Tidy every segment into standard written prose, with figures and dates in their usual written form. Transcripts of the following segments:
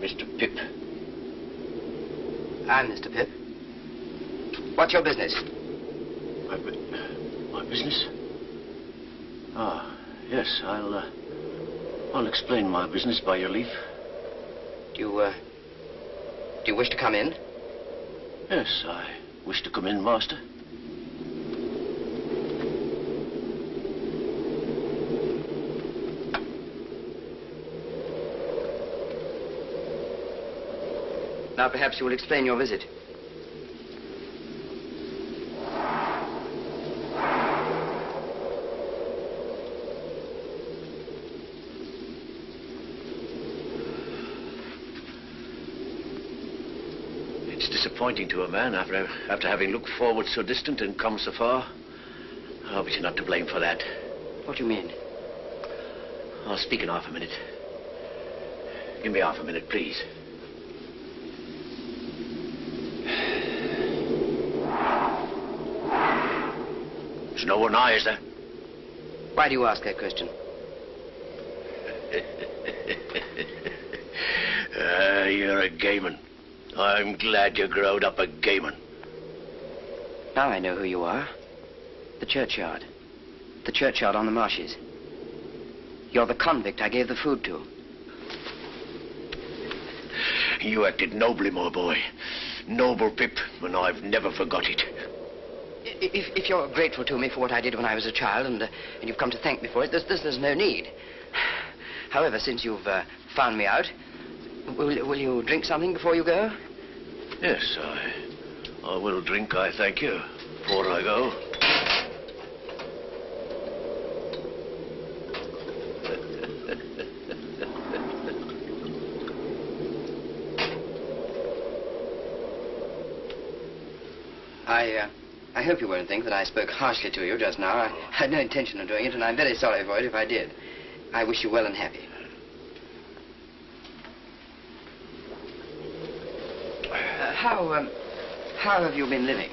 Mr. Pip. I'm Mr. Pip. What's your business? My business? Ah, yes, I'll explain my business by your leave. Do you wish to come in? Yes, I wish to come in, master. Now perhaps you will explain your visit. It's disappointing to a man after having looked forward so distant and come so far. Oh, but you're not to blame for that. What do you mean? I'll speak in half a minute. Give me half a minute, please. There's no one nigh, is there? Why do you ask that question? You're a gayman. I'm glad you growed up a gayman. Now I know who you are. The churchyard. The churchyard on the marshes. You're the convict I gave the food to. You acted nobly, my boy. Noble, Pip, and I've never forgot it. If you're grateful to me for what I did when I was a child, and you've come to thank me for it, there's no need. However, since you've found me out, will you drink something before you go? Yes, I will drink, I thank you, before I go. I hope you won't think that I spoke harshly to you just now. I had no intention of doing it, and I'm very sorry for it if I did. I wish you well and happy. How have you been living?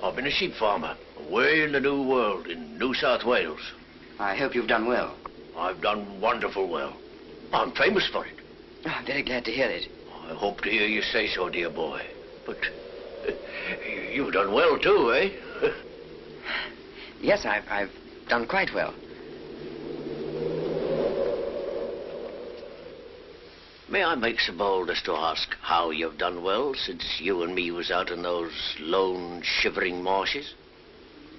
I've been a sheep farmer, away in the New World, in New South Wales. I hope you've done well. I've done wonderful well. I'm famous for it. Oh, I'm very glad to hear it. I hope to hear you say so, dear boy. But you've done well, too, eh? Yes, I've done quite well. May I make so bold as to ask how you've done well since you and me was out in those lone, shivering marshes?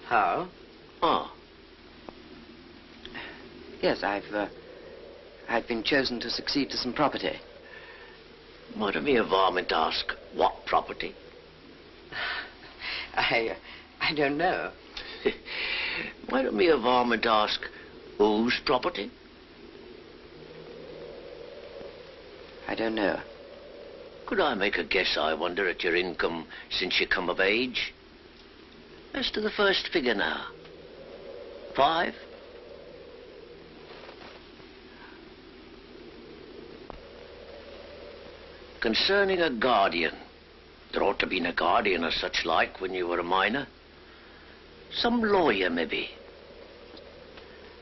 How? Oh. Yes, I've been chosen to succeed to some property. Might a mere varmint ask what property? I don't know. Might a mere varmint ask whose property? I don't know. Could I make a guess, I wonder, at your income since you come of age? As to the first figure now. 5? Concerning a guardian. There ought to have been a guardian or such like when you were a minor. Some lawyer, maybe.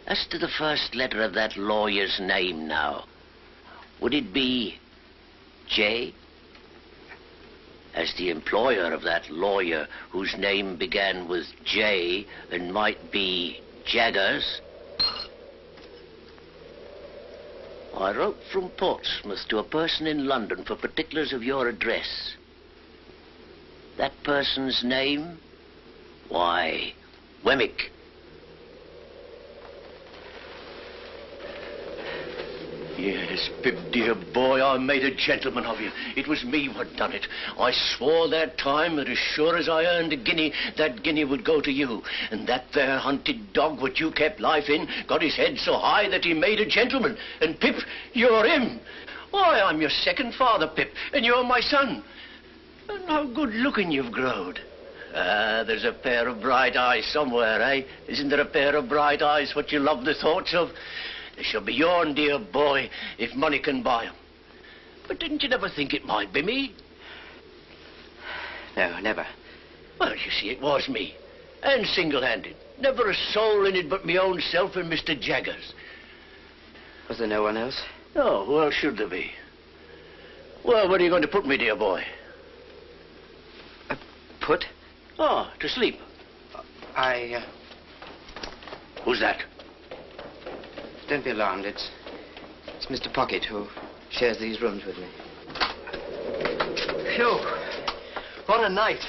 As to the first letter of that lawyer's name now, would it be J? As the employer of that lawyer whose name began with J and might be Jaggers. I wrote from Portsmouth to a person in London for particulars of your address. That person's name? Why, Wemmick. Yes, Pip, dear boy, I made a gentleman of you. It was me what done it. I swore that time that as sure as I earned a guinea, that guinea would go to you. And that there hunted dog what you kept life in got his head so high that he made a gentleman. And Pip, you're him. Why, I'm your second father, Pip, and you're my son. And how good looking you've growed. Ah, there's a pair of bright eyes somewhere, eh? Isn't there a pair of bright eyes what you love the thoughts of? They shall be yourn, dear boy, if money can buy 'em. But didn't you never think it might be me? No, never. Well, you see, it was me. And single-handed. Never a soul in it but me own self and Mr. Jaggers. Was there no one else? Oh, who else should there be? Well, where are you going to put me, dear boy? Put? Oh, to sleep. Who's that? Don't be alarmed. It's Mr. Pocket, who shares these rooms with me. Phew. What a night.